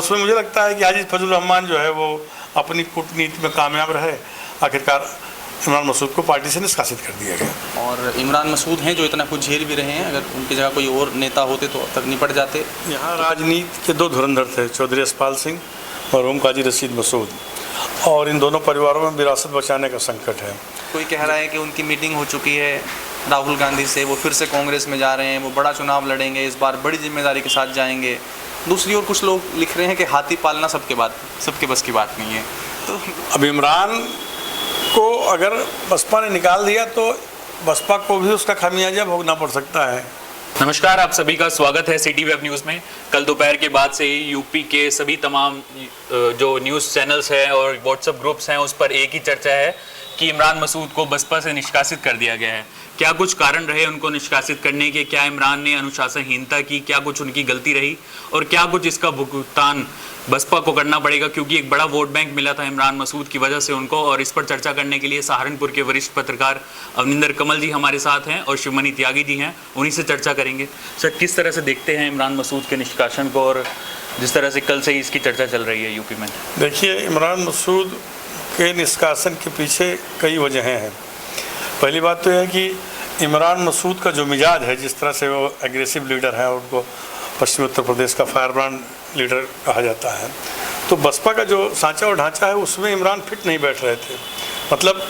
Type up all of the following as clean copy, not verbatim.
उसमें मुझे लगता है कि हाजी फजलुर रहमान जो है वो अपनी कूटनीति में कामयाब रहे, आखिरकार इमरान मसूद को पार्टी से निष्कासित कर दिया गया। और इमरान मसूद हैं जो इतना कुछ झेल भी रहे हैं, अगर उनकी जगह कोई और नेता होते तो अब तक निपट जाते। यहाँ राजनीति के दो धुरंधर थे, चौधरी यशपाल सिंह और ओम काजी रशीद मसूद, और इन दोनों परिवारों में विरासत बचाने का संकट है। कोई कह रहा है कि उनकी मीटिंग हो चुकी है राहुल गांधी से, वो फिर से कांग्रेस में जा रहे हैं, वो बड़ा चुनाव लड़ेंगे, इस बार बड़ी जिम्मेदारी के साथ जाएंगे। दूसरी ओर कुछ लोग लिख रहे हैं कि हाथी पालना सबके बस की बात नहीं है। तो अब इमरान को अगर बसपा ने निकाल दिया तो बसपा को भी उसका खामियाजा भोगना पड़ सकता है। नमस्कार, आप सभी का स्वागत है सिटी वेब न्यूज़ में। कल दोपहर के बाद से ही यूपी के सभी तमाम जो न्यूज़ चैनल्स हैं और व्हाट्सएप ग्रुप्स हैं उस पर एक ही चर्चा है कि इमरान मसूद को बसपा से निष्कासित कर दिया गया है। क्या कुछ कारण रहे उनको निष्कासित करने के? क्या इमरान ने अनुशासनहीनता की? क्या कुछ उनकी गलती रही? और क्या कुछ इसका भुगतान बसपा को करना पड़ेगा, क्योंकि एक बड़ा वोट बैंक मिला था इमरान मसूद की वजह से उनको। और इस पर चर्चा करने के लिए सहारनपुर के वरिष्ठ पत्रकार अवनिंदर कमल जी हमारे साथ हैं और शिवमणि त्यागी जी हैं, उन्हीं से चर्चा करेंगे। सर, किस तरह से देखते हैं इमरान मसूद के निष्कासन को, और जिस तरह से कल से ही इसकी चर्चा चल रही है यूपी में? देखिए, इमरान मसूद के निष्कासन के पीछे कई वजहें हैं। पहली बात तो यह है कि इमरान मसूद का जो मिजाज है, जिस तरह से वो एग्रेसिव लीडर है और उनको पश्चिमी उत्तर प्रदेश का फायर ब्रांड लीडर कहा जाता है, तो बसपा का जो सांचा और ढांचा है उसमें इमरान फिट नहीं बैठ रहे थे। मतलब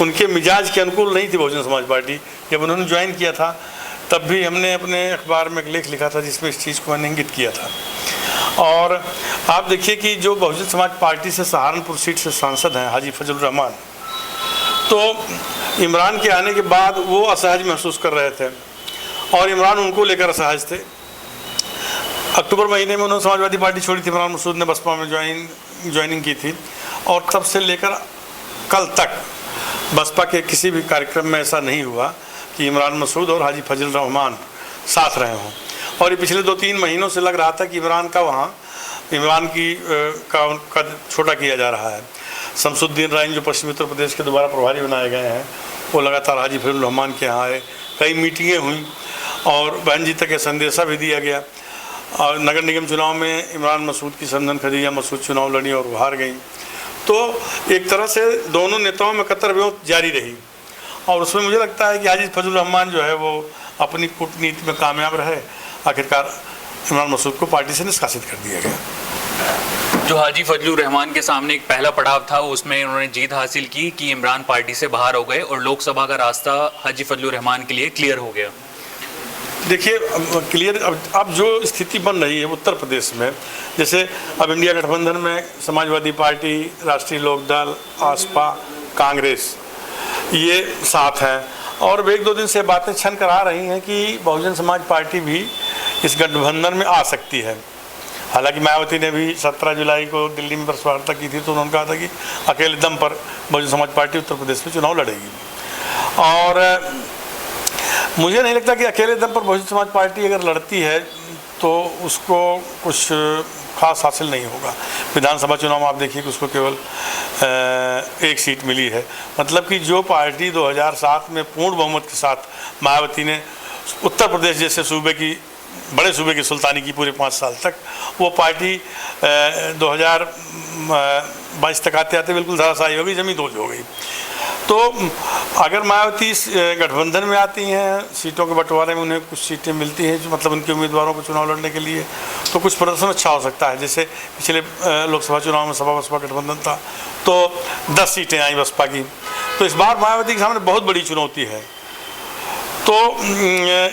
उनके मिजाज के अनुकूल नहीं थी बहुजन समाज पार्टी। जब उन्होंने ज्वाइन किया था तब भी हमने अपने अखबार में एक लेख लिखा था जिसमें इस चीज़ को मैंने इंगित किया था। और आप देखिए कि जो बहुजन समाज पार्टी से सहारनपुर सीट से सांसद हैं हाजी फजलुर रहमान, तो इमरान के आने के बाद वो असहज महसूस कर रहे थे और इमरान उनको लेकर असहज थे। अक्टूबर महीने में उन्होंने समाजवादी पार्टी छोड़ी थी, इमरान मसूद ने बसपा में ज्वाइनिंग की थी, और तब से लेकर कल तक बसपा के किसी भी कार्यक्रम में ऐसा नहीं हुआ कि इमरान मसूद और हाजी फजलुर रहमान साथ रहे हों। और ये पिछले 2-3 महीनों से लग रहा था कि इमरान का छोटा किया जा रहा है। शमसुद्दीन राइन जो पश्चिमी उत्तर प्रदेश के दोबारा प्रभारी बनाए गए हैं, वो लगातार हाजी फजलुर रहमान के यहाँ आए, कई मीटिंगें हुई और बहन जी तक संदेशा भी दिया गया। और नगर निगम चुनाव में इमरान मसूद की समधन खदीजा मसूद चुनाव लड़ी और वो हार गई। तो एक तरह से दोनों नेताओं में कतर विरोध जारी रही, और उसमें मुझे लगता है कि हाजी फजलुर रहमान जो है वो अपनी कूटनीति में कामयाब रहे, आखिरकार इमरान मसूद को पार्टी से निष्कासित कर दिया गया। जो हाजी फजलुर रहमान के सामने एक पहला पड़ाव था उसमें उन्होंने जीत हासिल की कि इमरान पार्टी से बाहर हो गए और लोकसभा का रास्ता हाजी फजलुर रहमान के लिए क्लियर हो गया। देखिए, क्लियर अब जो स्थिति बन रही है उत्तर प्रदेश में, जैसे अब इंडिया गठबंधन में समाजवादी पार्टी, राष्ट्रीय लोकदल, आसपा, कांग्रेस ये साथ हैं, और वे 1-2 दिन से बातें छन कर आ रही हैं कि बहुजन समाज पार्टी भी इस गठबंधन में आ सकती है। हालांकि मायावती ने भी 17 जुलाई को दिल्ली में प्रेस वार्ता की थी तो उन्होंने कहा था कि अकेले दम पर बहुजन समाज पार्टी उत्तर प्रदेश में चुनाव लड़ेगी। और मुझे नहीं लगता कि अकेले दम पर बहुजन समाज पार्टी अगर लड़ती है तो उसको कुछ खास हासिल नहीं होगा। विधानसभा चुनाव में आप देखिए कि उसको केवल 1 सीट मिली है। मतलब कि जो पार्टी 2007 में पूर्ण बहुमत के साथ मायावती ने उत्तर प्रदेश जैसे बड़े सूबे की सुल्तानी की पूरे 5 साल तक, वो पार्टी 2022 तक आते आते बिल्कुल धराशायी हो गई, जमी दोज हो गई। तो अगर मायावती इस गठबंधन में आती हैं, सीटों के बंटवारे में उन्हें कुछ सीटें मिलती हैं, जो मतलब उनके उम्मीदवारों को चुनाव लड़ने के लिए, तो कुछ प्रदर्शन अच्छा हो सकता है। जैसे पिछले लोकसभा चुनाव में सपा बसपा गठबंधन था तो 10 सीटें आई बसपा की, तो इस बार मायावती के सामने बहुत बड़ी चुनौती है। तो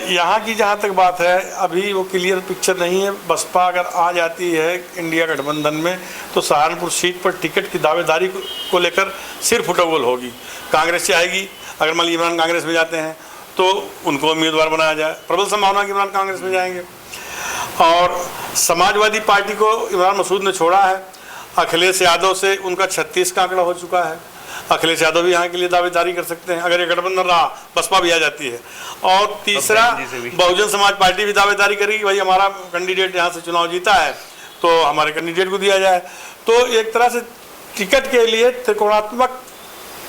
यहाँ की जहाँ तक बात है, अभी वो क्लियर पिक्चर नहीं है। बसपा अगर आ जाती है इंडिया गठबंधन में तो सहारनपुर सीट पर टिकट की दावेदारी को लेकर सिर्फ फुटबॉल होगी। कांग्रेस चाहेगी, अगर मान लीजिए इमरान कांग्रेस में जाते हैं तो उनको उम्मीदवार बनाया जाए, प्रबल संभावना कि इमरान कांग्रेस में जाएंगे। और समाजवादी पार्टी को इमरान मसूद ने छोड़ा है, अखिलेश यादव से उनका 36 का आंकड़ा हो चुका है। अखिलेश यादव भी यहाँ के लिए दावेदारी कर सकते हैं अगर ये गठबंधन रहा, बसपा भी आ जाती है। और तीसरा, बहुजन समाज पार्टी भी दावेदारी करेगी, भाई हमारा कैंडिडेट यहाँ से चुनाव जीता है तो हमारे कैंडिडेट को दिया जाए। तो एक तरह से टिकट के लिए त्रिकोणात्मक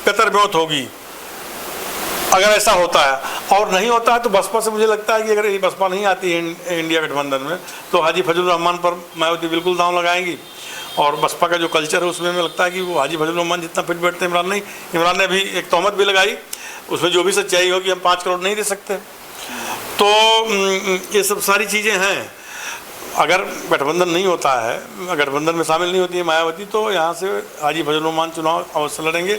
कतरबौत होगी अगर ऐसा होता है और नहीं होता है तो बसपा से मुझे लगता है कि अगर बसपा नहीं आती है इंडिया गठबंधन में तो हाजी फजलुर रहमान पर मायावती बिल्कुल दांव लगाएंगी। और बसपा का जो कल्चर है उसमें मुझे लगता है कि वो हाजी फजलुर रहमान जितना फिट बैठते हैं इमरान नहीं। इमरान ने अभी एक तहमत भी लगाई, उसमें जो भी सच्चाई होगी हम 5 करोड़ नहीं दे सकते। तो ये सब सारी चीज़ें हैं। अगर गठबंधन नहीं होता है, गठबंधन में शामिल नहीं होती है मायावती, तो यहाँ से हाजी फजलुर रहमान चुनाव अवश्य लड़ेंगे।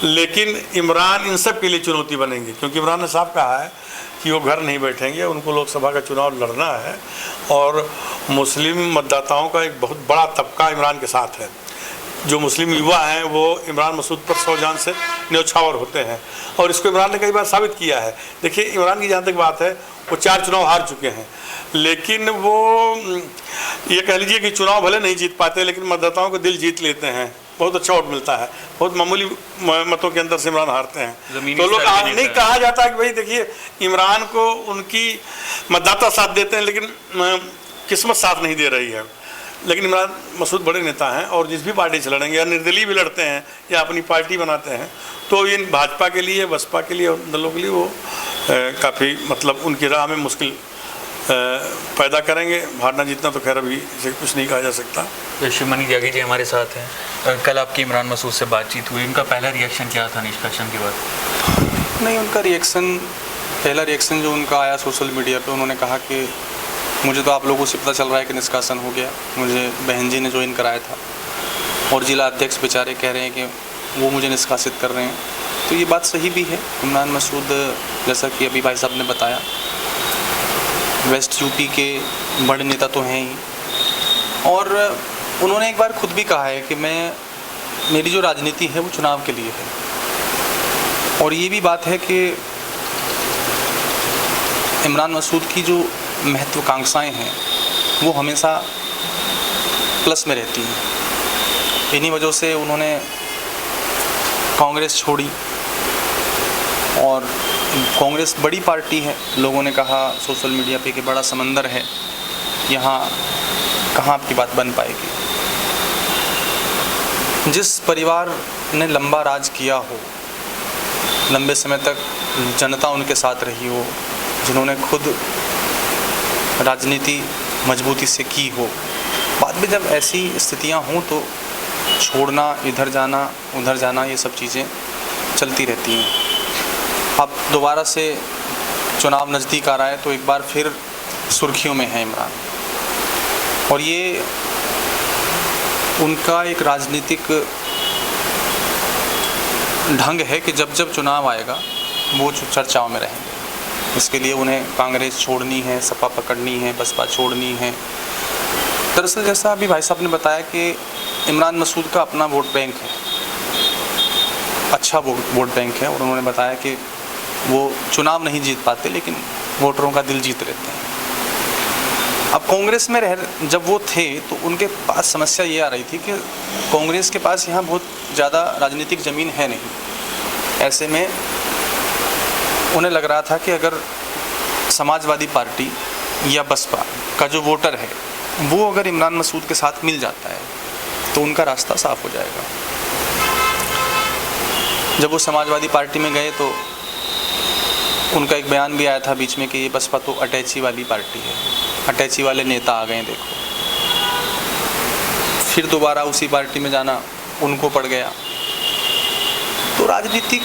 लेकिन इमरान इन सब के लिए चुनौती बनेंगे, क्योंकि इमरान ने साफ कहा है कि वो घर नहीं बैठेंगे, उनको लोकसभा का चुनाव लड़ना है। और मुस्लिम मतदाताओं का एक बहुत बड़ा तबका इमरान के साथ है। जो मुस्लिम युवा हैं वो इमरान मसूद पर सौ जान से न्यौछावर होते हैं और इसको इमरान ने कई बार साबित किया है। देखिए, इमरान की जहाँ तक बात है, वो 4 चुनाव हार चुके हैं, लेकिन वो ये कह लीजिए कि चुनाव भले नहीं जीत पाते लेकिन मतदाताओं को दिल जीत लेते हैं। बहुत अच्छा वोट मिलता है, बहुत मामूली मतों के अंदर से इमरान हारते हैं। तो लोग नहीं कहा जाता कि भाई देखिए इमरान को उनकी मतदाता साथ देते हैं लेकिन किस्मत साथ नहीं दे रही है। लेकिन इमरान मसूद बड़े नेता हैं और जिस भी पार्टी से लड़ेंगे या निर्दलीय भी लड़ते हैं या अपनी पार्टी बनाते हैं तो इन भाजपा के लिए, बसपा के लिए और दलों के लिए वो काफ़ी मतलब उनकी राह में मुश्किल पैदा करेंगे। हारना जीतना तो खैर अभी से कुछ नहीं कहा जा सकता। शिवमणि त्यागी जी हमारे साथ हैं। कल आपकी इमरान मसूद से बातचीत हुई, उनका पहला रिएक्शन क्या था निष्कासन के बाद? नहीं, उनका पहला रिएक्शन जो उनका आया सोशल मीडिया पे, उन्होंने कहा कि मुझे तो आप लोगों से पता चल रहा है कि निष्कासन हो गया, मुझे बहन जी ने ज्वाइन कराया था और जिला अध्यक्ष बेचारे कह रहे हैं कि वो मुझे निष्कासित कर रहे हैं। तो ये बात सही भी है। इमरान मसूद, जैसा कि अभी भाई साहब ने बताया, वेस्ट यूपी के बड़े नेता तो हैं ही, और उन्होंने एक बार खुद भी कहा है कि मेरी जो राजनीति है वो चुनाव के लिए है। और ये भी बात है कि इमरान मसूद की जो महत्वाकांक्षाएं हैं वो हमेशा प्लस में रहती हैं। इन्हीं वजह से उन्होंने कांग्रेस छोड़ी और कांग्रेस बड़ी पार्टी है। लोगों ने कहा सोशल मीडिया पे कि बड़ा समंदर है, यहाँ कहाँ आपकी बात बन पाएगी। जिस परिवार ने लंबा राज किया हो, लंबे समय तक जनता उनके साथ रही हो, जिन्होंने खुद राजनीति मजबूती से की हो, बाद में जब ऐसी स्थितियां हों तो छोड़ना, इधर जाना उधर जाना, ये सब चीज़ें चलती रहती हैं। अब दोबारा से चुनाव नज़दीक आ रहा है तो एक बार फिर सुर्खियों में है इमरान, और ये उनका एक राजनीतिक ढंग है कि जब जब चुनाव आएगा वो चर्चाओं में रहेंगे। इसके लिए उन्हें कांग्रेस छोड़नी है, सपा पकड़नी है, बसपा छोड़नी है। दरअसल जैसा अभी भाई साहब ने बताया कि इमरान मसूद का अपना वोट बैंक है, अच्छा वोट बैंक है, और उन्होंने बताया कि वो चुनाव नहीं जीत पाते लेकिन वोटरों का दिल जीत लेते हैं। अब कांग्रेस में जब वो थे तो उनके पास समस्या ये आ रही थी कि कांग्रेस के पास यहाँ बहुत ज़्यादा राजनीतिक ज़मीन है नहीं। ऐसे में उन्हें लग रहा था कि अगर समाजवादी पार्टी या बसपा का जो वोटर है वो अगर इमरान मसूद के साथ मिल जाता है तो उनका रास्ता साफ हो जाएगा। जब वो समाजवादी पार्टी में गए तो उनका एक बयान भी आया था बीच में कि ये बसपा तो अटैची वाली पार्टी है, अटैची वाले नेता आ गए देखो। फिर दोबारा उसी पार्टी में जाना उनको पड़ गया। तो राजनीतिक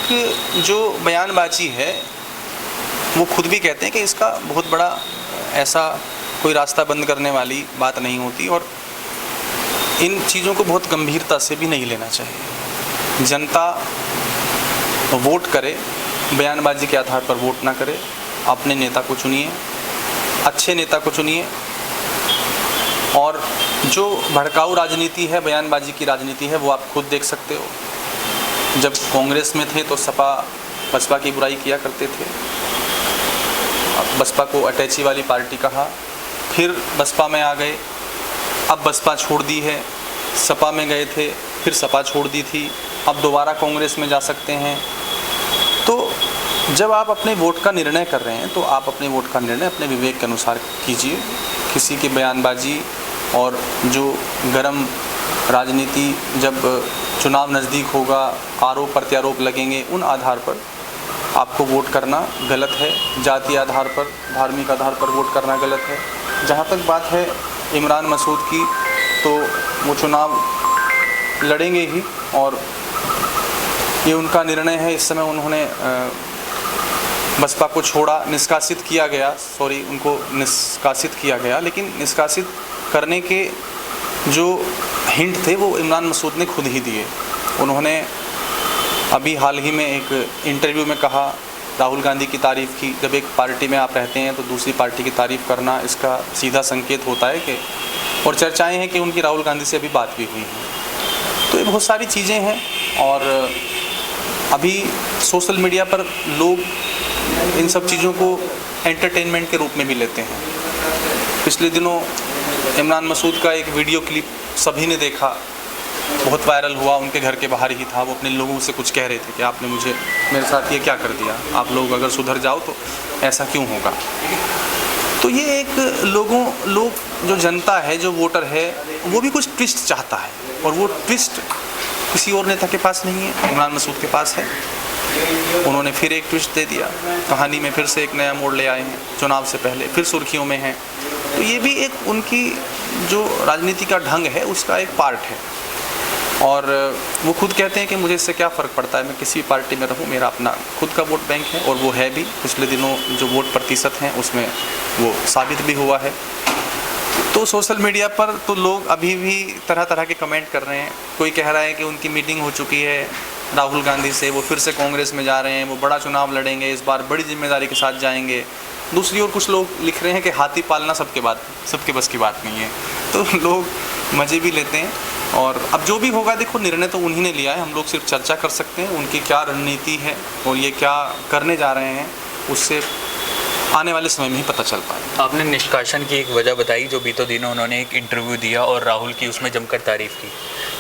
जो बयानबाजी है वो खुद भी कहते हैं कि इसका बहुत बड़ा ऐसा कोई रास्ता बंद करने वाली बात नहीं होती, और इन चीज़ों को बहुत गंभीरता से भी नहीं लेना चाहिए। जनता वोट करे, बयानबाजी के आधार पर वोट ना करे, अपने नेता को चुनिए, अच्छे नेता को चुनिए। और जो भड़काऊ राजनीति है, बयानबाजी की राजनीति है, वो आप खुद देख सकते हो। जब कांग्रेस में थे तो सपा बसपा की बुराई किया करते थे, बसपा को अटैची वाली पार्टी कहा, फिर बसपा में आ गए, अब बसपा छोड़ दी है, सपा में गए थे, फिर सपा छोड़ दी थी, अब दोबारा कांग्रेस में जा सकते हैं। तो जब आप अपने वोट का निर्णय कर रहे हैं तो आप अपने वोट का निर्णय अपने विवेक के अनुसार कीजिए। किसी की बयानबाजी और जो गरम राजनीति, जब चुनाव नज़दीक होगा, आरोप प्रत्यारोप लगेंगे, उन आधार पर आपको वोट करना गलत है, जाति आधार पर, धार्मिक आधार पर वोट करना गलत है। जहाँ तक बात है इमरान मसूद की, तो वो चुनाव लड़ेंगे ही और ये उनका निर्णय है। इस समय उन्होंने बसपा को छोड़ा, निष्कासित किया गया, उनको निष्कासित किया गया, लेकिन निष्कासित करने के जो हिंट थे वो इमरान मसूद ने खुद ही दिए। उन्होंने अभी हाल ही में एक इंटरव्यू में कहा, राहुल गांधी की तारीफ़ की। जब एक पार्टी में आप रहते हैं तो दूसरी पार्टी की तारीफ़ करना इसका सीधा संकेत होता है कि, और चर्चाएं हैं कि उनकी राहुल गांधी से अभी बात भी हुई है। तो ये बहुत सारी चीज़ें हैं और अभी सोशल मीडिया पर लोग इन सब चीज़ों को एंटरटेनमेंट के रूप में भी लेते हैं। पिछले दिनों इमरान मसूद का एक वीडियो क्लिप सभी ने देखा, बहुत वायरल हुआ, उनके घर के बाहर ही था। वो अपने लोगों से कुछ कह रहे थे कि आपने मेरे साथ ये क्या कर दिया, आप लोग अगर सुधर जाओ तो ऐसा क्यों होगा। तो ये एक लोग जो जनता है, जो वोटर है, वो भी कुछ ट्विस्ट चाहता है और वो ट्विस्ट किसी और नेता के पास नहीं है, इमरान मसूद के पास है। उन्होंने फिर एक ट्विस्ट दे दिया, कहानी में फिर से एक नया मोड़ ले आए हैं, चुनाव से पहले फिर सुर्खियों में हैं। तो ये भी एक उनकी जो राजनीति का ढंग है उसका एक पार्ट है और वो खुद कहते हैं कि मुझे इससे क्या फ़र्क पड़ता है, मैं किसी भी पार्टी में रहूं, मेरा अपना खुद का वोट बैंक है और वो है भी। पिछले दिनों जो वोट प्रतिशत हैं उसमें वो साबित भी हुआ है। तो सोशल मीडिया पर तो लोग अभी भी तरह तरह के कमेंट कर रहे हैं। कोई कह रहा है कि उनकी मीटिंग हो चुकी है राहुल गांधी से, वो फिर से कांग्रेस में जा रहे हैं, वो बड़ा चुनाव लड़ेंगे, इस बार बड़ी जिम्मेदारी के साथ जाएंगे। दूसरी ओर कुछ लोग लिख रहे हैं कि हाथी पालना सबके बस की बात नहीं है। तो लोग मज़े भी लेते हैं और अब जो भी होगा, देखो निर्णय तो उन्हीं ने लिया है, हम लोग सिर्फ चर्चा कर सकते हैं उनकी क्या रणनीति है और ये क्या करने जा रहे हैं, उससे आने वाले समय में ही पता चल पाए। आपने निष्कासन की एक वजह बताई, जो बीतों दिनों उन्होंने एक इंटरव्यू दिया और राहुल की उसमें जमकर तारीफ की।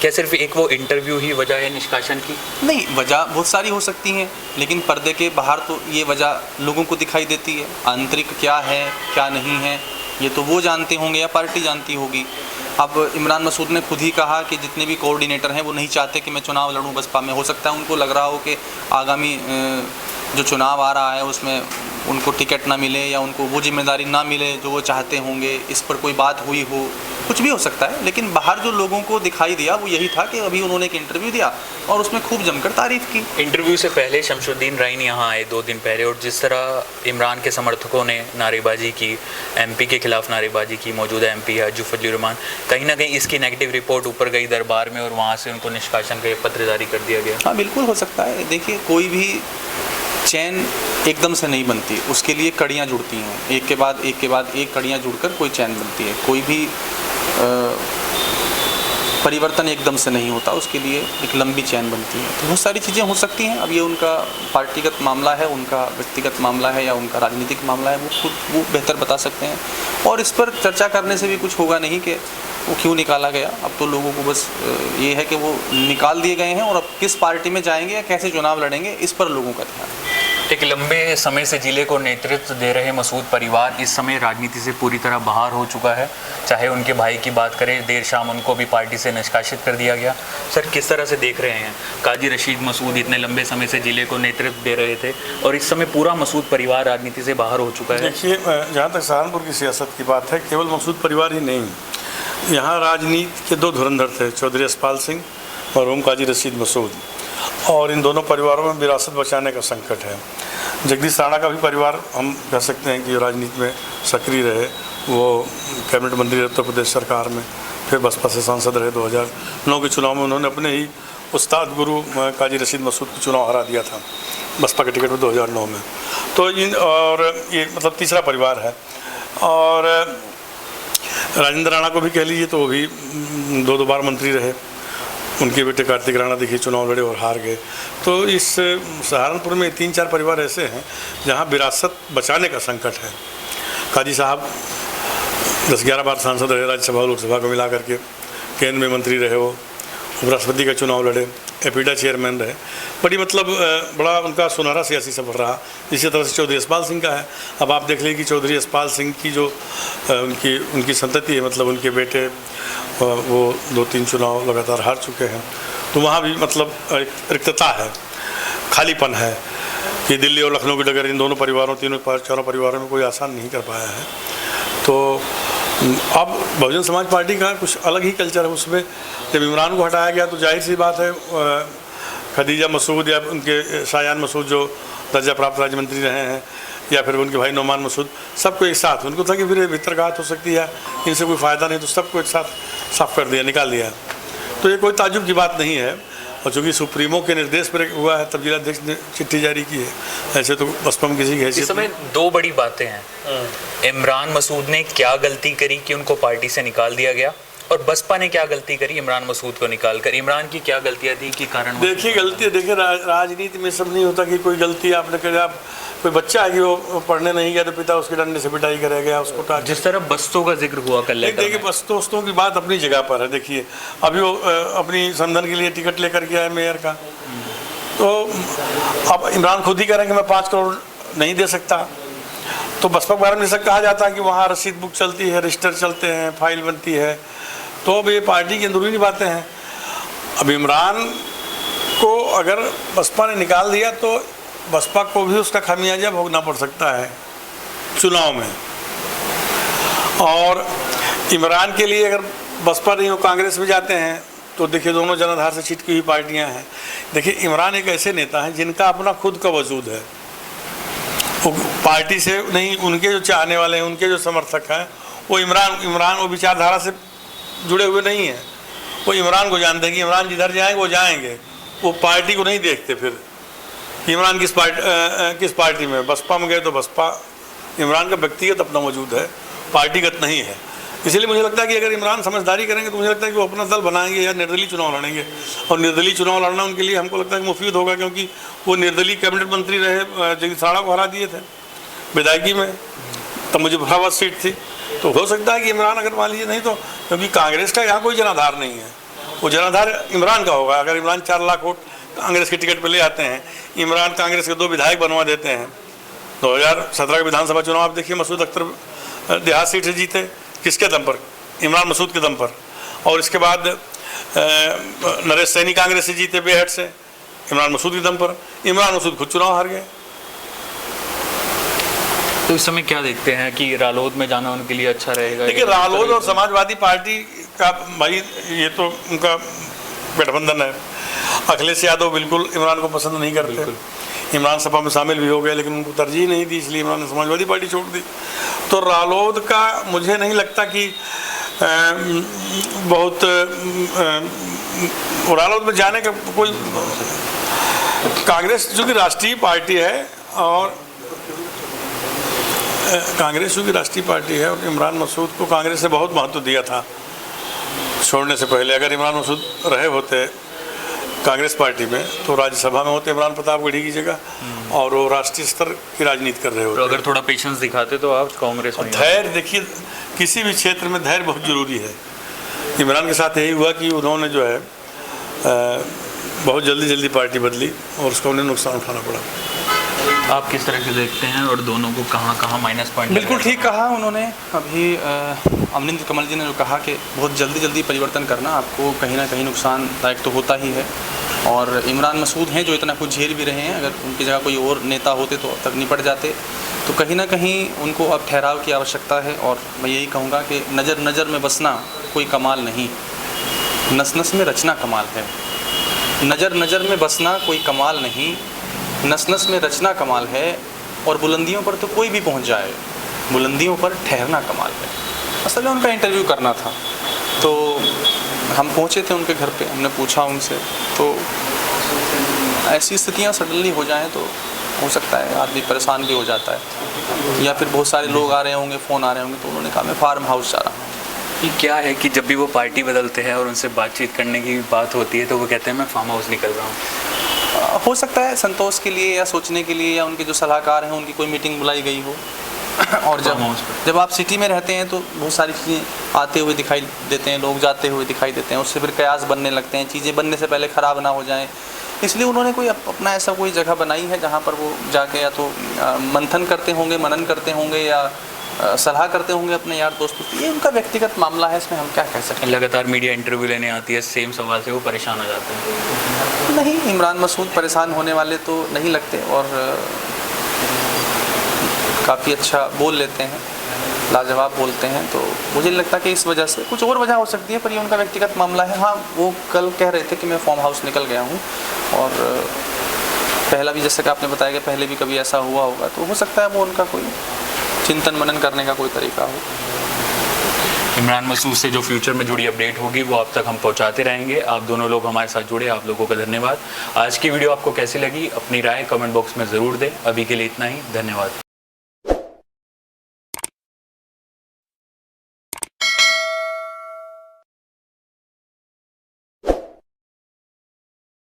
क्या सिर्फ एक वो इंटरव्यू ही वजह है निष्कासन की? नहीं, वजह बहुत सारी हो सकती हैं, लेकिन पर्दे के बाहर तो ये वजह लोगों को दिखाई देती है। आंतरिक क्या है क्या नहीं है ये तो वो जानते होंगे या पार्टी जानती होगी। अब इमरान मसूद ने खुद ही कहा कि जितने भी कोऑर्डिनेटर हैं वो नहीं चाहते कि मैं चुनाव लड़ूं बसपा में। हो सकता है उनको लग रहा हो कि आगामी जो चुनाव आ रहा है उसमें उनको टिकट ना मिले या उनको वो जिम्मेदारी ना मिले जो वो चाहते होंगे, इस पर कोई बात हुई हो, कुछ भी हो सकता है। लेकिन बाहर जो लोगों को दिखाई दिया वो यही था कि अभी उन्होंने एक इंटरव्यू दिया और उसमें खूब जमकर तारीफ़ की। इंटरव्यू से पहले शमशुद्दीन राइन यहाँ आए 2 दिन पहले और जिस तरह इमरान के समर्थकों ने नारेबाजी की, एमपी के खिलाफ नारेबाजी की, मौजूदा एमपी हाजी फजलुर रहमान, कहीं ना कहीं इसकी नेगेटिव रिपोर्ट ऊपर गई दरबार में और वहाँ से उनको निष्कासन का पत्र जारी कर दिया गया। हाँ, बिल्कुल हो सकता है। देखिए, कोई भी चैन एकदम से नहीं बनती, उसके लिए कड़ियाँ जुड़ती हैं, एक के बाद एक कड़ियाँ जुड़कर कोई चैन बनती है। कोई भी परिवर्तन एकदम से नहीं होता, उसके लिए एक लंबी चैन बनती है। तो बहुत सारी चीज़ें हो सकती हैं। अब ये उनका पार्टीगत मामला है, उनका व्यक्तिगत मामला है या उनका राजनीतिक मामला है, वो बेहतर बता सकते हैं और इस पर चर्चा करने से भी कुछ होगा नहीं कि वो क्यों निकाला गया। अब तो लोगों को बस ये है कि वो निकाल दिए गए हैं और अब किस पार्टी में जाएंगे या कैसे चुनाव लड़ेंगे, इस पर लोगों का ध्यान है। एक लंबे समय से जिले को नेतृत्व दे रहे मसूद परिवार इस समय राजनीति से पूरी तरह बाहर हो चुका है। चाहे उनके भाई की बात करें, देर शाम उनको भी पार्टी से निष्कासित कर दिया गया। सर, किस तरह से देख रहे हैं? काजी रशीद मसूद इतने लंबे समय से जिले को नेतृत्व दे रहे थे और इस समय पूरा मसूद परिवार राजनीति से बाहर हो चुका है। देखिए, जहाँ तक सहारनपुर की सियासत की बात है, केवल मसूद परिवार ही नहीं, यहाँ राजनीति के 2 धुरंधर थे, चौधरी यशपाल सिंह और ओम काजी रशीद मसूद, और इन दोनों परिवारों में विरासत बचाने का संकट है। जगदीश राणा का भी परिवार हम कह सकते हैं कि राजनीति में सक्रिय रहे, वो कैबिनेट मंत्री रहे उत्तर प्रदेश सरकार में, फिर बसपा से सांसद रहे। 2009 के चुनाव में उन्होंने अपने ही उस्ताद गुरु काजी रशीद मसूद को चुनाव हरा दिया था बसपा के टिकट में 2009 में। तो ये मतलब तीसरा परिवार है। और राजेंद्र राणा को भी कह लीजिए तो वो भी 2 बार मंत्री रहे। उनके बेटे कार्तिक राणा देखिए चुनाव लड़े और हार गए। तो इस सहारनपुर में 3-4 परिवार ऐसे हैं जहां विरासत बचाने का संकट है। काजी साहब 10-11 बार सांसद रहे, राज्यसभा लोकसभा को मिला करके, केंद्र में मंत्री रहे, वो उपराष्ट्रपति का चुनाव लड़े, एपीडा चेयरमैन रहे। बड़ा उनका सुनहरा सियासी सफर रहा। इसी तरह से चौधरी यशपाल सिंह का है। अब आप देख लें कि चौधरी यशपाल सिंह की जो उनकी संतति है, मतलब उनके बेटे वो 2-3 चुनाव लगातार हार चुके हैं। तो वहाँ भी मतलब एक रिक्तता है, खालीपन है। ये दिल्ली और लखनऊ की डगर इन दोनों परिवारों, चारों परिवारों में कोई आसान नहीं कर पाया है। तो अब बहुजन समाज पार्टी का कुछ अलग ही कल्चर है उसमें। जब इमरान को हटाया गया तो जाहिर सी बात है खदीजा मसूद या उनके शायान मसूद जो दर्जा प्राप्त राज्य मंत्री रहे हैं, या फिर उनके भाई नोमान मसूद, सबको एक साथ, उनको था कि फिर भीतरघात हो सकती है, इनसे कोई फ़ायदा नहीं, तो सबको एक साथ साफ कर दिया, निकाल दिया। तो ये कोई ताज्जुब की बात नहीं है। और चूँकि सुप्रीमो के निर्देश पर हुआ है तब जिलाध्यक्ष ने चिट्ठी जारी की है, ऐसे तो बसपा में किसी की हैसियत। इस समय दो बड़ी बातें हैं। इमरान मसूद ने क्या गलती करी कि उनको पार्टी से निकाल दिया गया, और बसपा ने क्या गलती करी इमरान मसूद को निकाल कर। इमरान की क्या गलतियां थी कि कारण? देखिए गलती, देखिए राजनीति में सब नहीं होता कि कोई गलती आपने करी। आप कोई बच्चा है कि वो पढ़ने नहीं गया तो पिता उसके डंडे से पिटाई करा गया, उसको जिस तरह बस्तों का जिक्र हुआ कल। देखिए बस्तों की बात अपनी जगह पर है। देखिए अभी वो अपनी संधन के लिए टिकट लेकर के आए मेयर का, तो अब इमरान खुद ही कह रहे हैं कि मैं 5 करोड़ नहीं दे सकता। तो बसपा के बारे में सब कहा जाता है कि वहाँ रसीद बुक चलती है, रजिस्टर चलते हैं, फाइल बनती है। तो अब ये पार्टी की अंदरूनी बातें हैं। अब इमरान को अगर बसपा ने निकाल दिया तो बसपा को भी उसका खामियाजा भोगना पड़ सकता है चुनाव में। और इमरान के लिए अगर बसपा नहीं हो कांग्रेस में जाते हैं तो देखिए दोनों जनाधार से छिटकी हुई पार्टियां हैं। देखिए इमरान एक ऐसे नेता हैं जिनका अपना खुद का वजूद है, वो पार्टी से नहीं, उनके जो चाहने वाले हैं, उनके जो समर्थक हैं, वो इमरान वो विचारधारा से जुड़े हुए नहीं हैं। वो इमरान को जानते हैं कि इमरान जिधर जाएंगे वो जाएंगे, वो पार्टी को नहीं देखते फिर कि इमरान किस पार्टी में। बसपा में गए तो बसपा, इमरान का व्यक्तिगत अपना वजूद है, पार्टीगत नहीं है। इसलिए मुझे लगता है कि अगर इमरान समझदारी करेंगे तो मुझे लगता है कि वो अपना दल बनाएंगे या निर्दलीय चुनाव लड़ेंगे। और निर्दलीय चुनाव लड़ना उनके लिए हमको लगता है कि मुफीद होगा, क्योंकि वो निर्दलीय कैबिनेट मंत्री रहे, जगदीश राणा को हरा दिए थे विधायकी में, तब मुजफ्फराबाद सीट थी। तो हो सकता है कि इमरान अगर मान लीजिए नहीं तो, क्योंकि कांग्रेस का यहाँ कोई जनाधार नहीं है, वो जनाधार इमरान का होगा। अगर इमरान 4 लाख वोट कांग्रेस के टिकट पर ले आते हैं, इमरान कांग्रेस के 2 विधायक बनवा देते हैं। 2017 के विधानसभा चुनाव आप देखिए, मसूद अख्तर देहात सीट से जीते, किसके दम पर? इमरान मसूद के दम पर। और इसके बाद नरेश सैनी कांग्रेस से जीते बेहट से, इमरान मसूद के दम पर। इमरान मसूद खुद चुनाव हार गए। तो इस समय क्या देखते हैं कि रालोद में जाना उनके लिए अच्छा रहेगा? देखिए रालोद और समाजवादी पार्टी का भाई ये तो उनका गठबंधन है। अखिलेश यादव बिल्कुल इमरान को पसंद नहीं करते, इमरान सपा में शामिल भी हो गए, लेकिन उनको तरजीह नहीं दी, इसलिए इमरान ने समाजवादी पार्टी छोड़ दी। तो रालोद का मुझे नहीं लगता कि बहुत रालोद में जाने का कोई, कांग्रेस जो कि राष्ट्रीय पार्टी है और कांग्रेस जो कि राष्ट्रीय पार्टी है, और इमरान मसूद को कांग्रेस ने बहुत महत्व दिया था छोड़ने से पहले। अगर इमरान मसूद रहे होते कांग्रेस पार्टी में तो राज्यसभा में होते इमरान प्रतापगढ़ी की जगह, और वो राष्ट्रीय स्तर की राजनीति कर रहे होते। तो अगर थोड़ा पेशेंस दिखाते तो आप कांग्रेस में। धैर्य, देखिए किसी भी क्षेत्र में धैर्य बहुत ज़रूरी है। इमरान के साथ यही हुआ कि उन्होंने जो है बहुत जल्दी पार्टी बदली और उसका उन्हें नुकसान उठाना पड़ा। आप किस तरह से देखते हैं और दोनों को कहाँ माइनस पॉइंट? बिल्कुल ठीक कहा उन्होंने। अभी अमरिंदर कमल जी ने जो कहा कि बहुत जल्दी परिवर्तन करना आपको कहीं ना कहीं नुकसानदायक तो होता ही है। और इमरान मसूद हैं जो इतना कुछ झेल भी रहे हैं, अगर उनकी जगह कोई और नेता होते तो अब तक निपट जाते। तो कहीं ना कहीं उनको अब ठहराव की आवश्यकता है। और मैं यही कहूँगा कि नज़र में बसना कोई कमाल नहीं, नस में रचना कमाल है। नज़र में बसना कोई कमाल नहीं, नस में रचना कमाल है। और बुलंदियों पर तो कोई भी पहुंच जाए, बुलंदियों पर ठहरना कमाल है। असल में उनका इंटरव्यू करना था, तो हम पहुंचे थे उनके घर पे, हमने पूछा उनसे, तो ऐसी स्थितियां सडनली हो जाएं तो हो सकता है आदमी परेशान भी हो जाता है, या फिर बहुत सारे लोग आ रहे होंगे, फ़ोन आ रहे होंगे। तो उन्होंने कहा मैं फार्म हाउस जा रहा हूँ। ये क्या है कि जब भी वो पार्टी बदलते हैं और उनसे बातचीत करने की बात होती है तो वो कहते हैं मैं फार्म हाउस निकल रहा हूँ। हो सकता है संतोष के लिए या सोचने के लिए, या उनके जो सलाहकार हैं उनकी कोई मीटिंग बुलाई गई हो। और जब आप सिटी में रहते हैं तो बहुत सारी चीज़ें आते हुए दिखाई देते हैं, लोग जाते हुए दिखाई देते हैं, उससे फिर कयास बनने लगते हैं, चीज़ें बनने से पहले ख़राब ना हो जाएं। इसलिए उन्होंने कोई अपना ऐसा कोई जगह बनाई है जहाँ पर वो जाके या तो मंथन करते होंगे, मनन करते होंगे, या सलाह करते होंगे अपने यार दोस्तों की, ये उनका व्यक्तिगत मामला है, इसमें हम क्या कह सकते लगातार मीडिया इंटरव्यू लेने आती है, सेम सवाल से वो परेशान हो जाते हैं। हैं। नहीं, इमरान मसूद परेशान होने वाले तो नहीं लगते और काफ़ी अच्छा बोल लेते हैं, लाजवाब बोलते हैं, तो मुझे नहीं लगता कि इस वजह से, कुछ और वजह हो सकती है, पर ये उनका व्यक्तिगत मामला है। हाँ, वो कल कह रहे थे कि मैं फार्म हाउस निकल गया हूँ, और पहला भी जैसे कि आपने बताया कि पहले भी कभी ऐसा हुआ होगा, तो हो सकता है वो उनका कोई चिंतन मनन करने का कोई तरीका हो। इमरान मसूद से जो फ्यूचर में जुड़ी अपडेट होगी वो आप तक हम पहुंचाते रहेंगे। आप दोनों लोग हमारे साथ जुड़े, आप लोगों का धन्यवाद। आज की वीडियो आपको कैसी लगी, अपनी राय कमेंट बॉक्स में ज़रूर दें। अभी के लिए इतना ही, धन्यवाद।